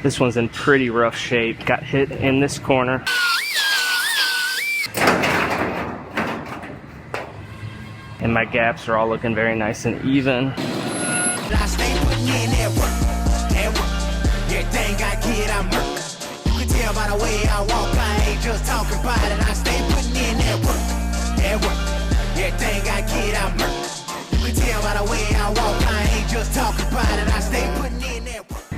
This one's in pretty rough shape. Got hit in this corner. And my gaps are all looking very nice and even.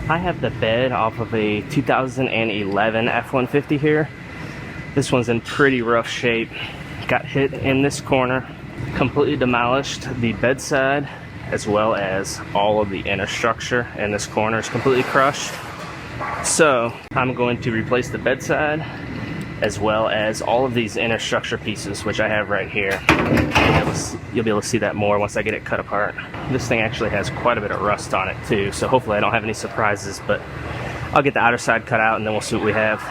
I have the bed off of a 2011 F150 here. This one's in pretty rough shape. Got hit in this corner. Completely demolished the bedside as well as all of the inner structure, and this corner is completely crushed. So I'm going to replace the bedside as well as all of these inner structure pieces, which I have right here. You'll be able to see that more once I get it cut apart. This thing actually has quite a bit of rust on it too, so hopefully I don't have any surprises, but I'll get the outer side cut out and then we'll see what we have.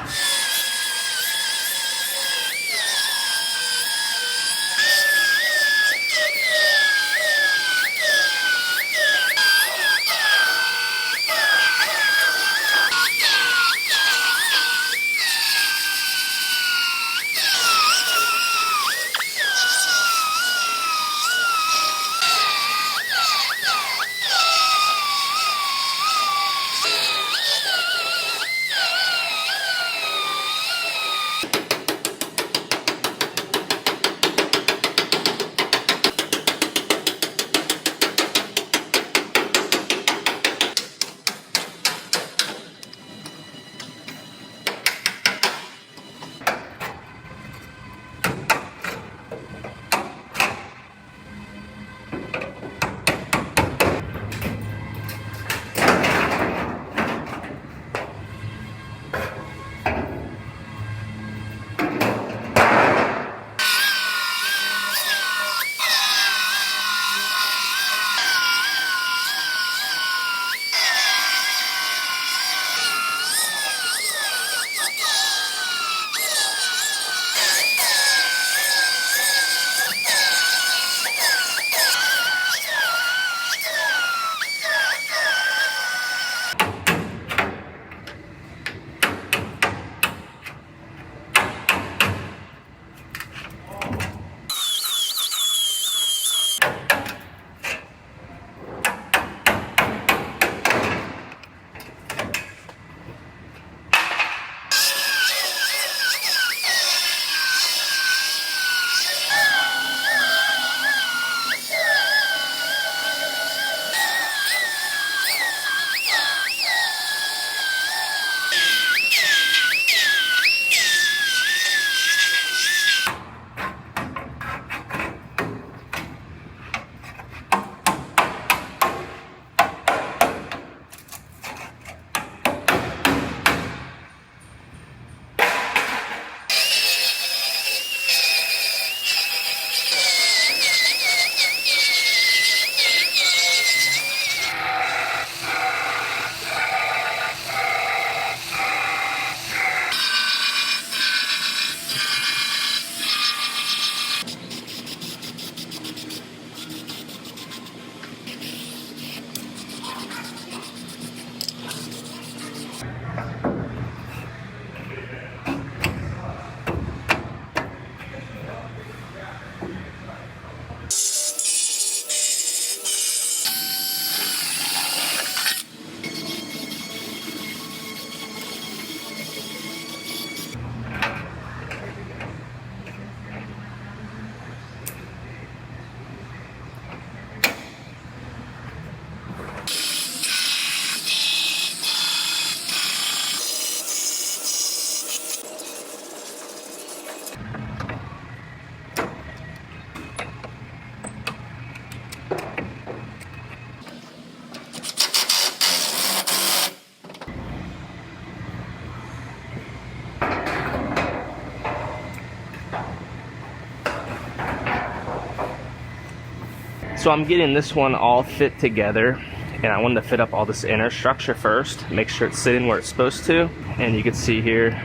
So I'm getting this one all fit together, and I wanted to fit up all this inner structure first, make sure it's sitting where it's supposed to. And you can see here,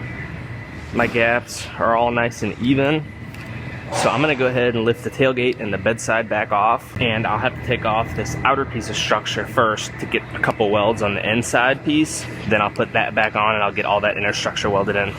my gaps are all nice and even. So I'm gonna go ahead and lift the tailgate and the bedside back off, and I'll have to take off this outer piece of structure first to get a couple welds on the inside piece. Then I'll put that back on and I'll get all that inner structure welded in.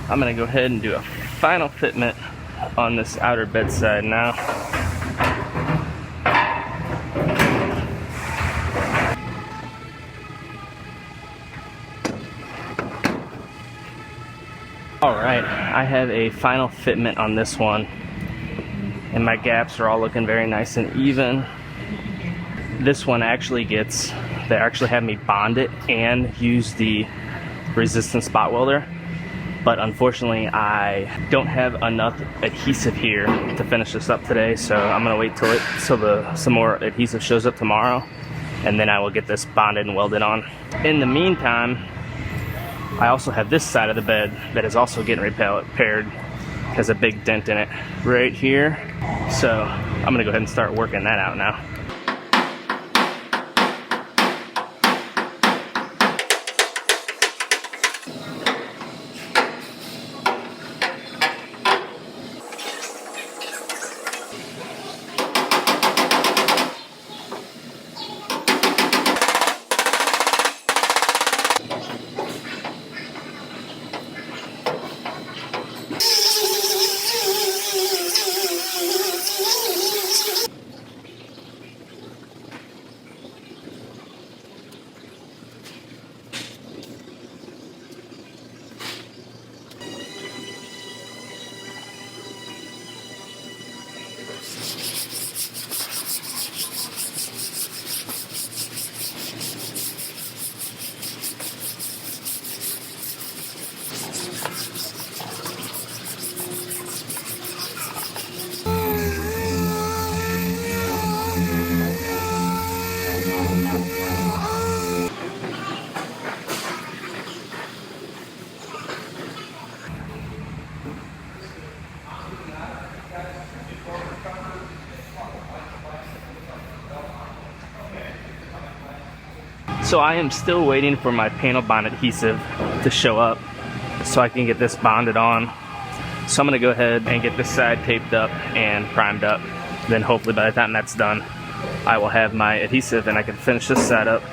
I'm gonna go ahead and do a final fitment on this outer bedside now. Alright, I have a final fitment on this one, and my gaps are all looking very nice and even. This one actually gets, they actually have me bond it and use the resistance spot welder, but unfortunately I don't have enough adhesive here to finish this up today, so I'm gonna wait till some more adhesive shows up tomorrow, and then I will get this bonded and welded on. In the meantime, I also have this side of the bed that is also getting repaired. Has a big dent in it right here, so I'm gonna go ahead and start working that out now. So I am still waiting for my panel bond adhesive to show up so I can get this bonded on. So I'm gonna go ahead and get this side taped up and primed up. Then hopefully by the time that's done, I will have my adhesive and I can finish this side up.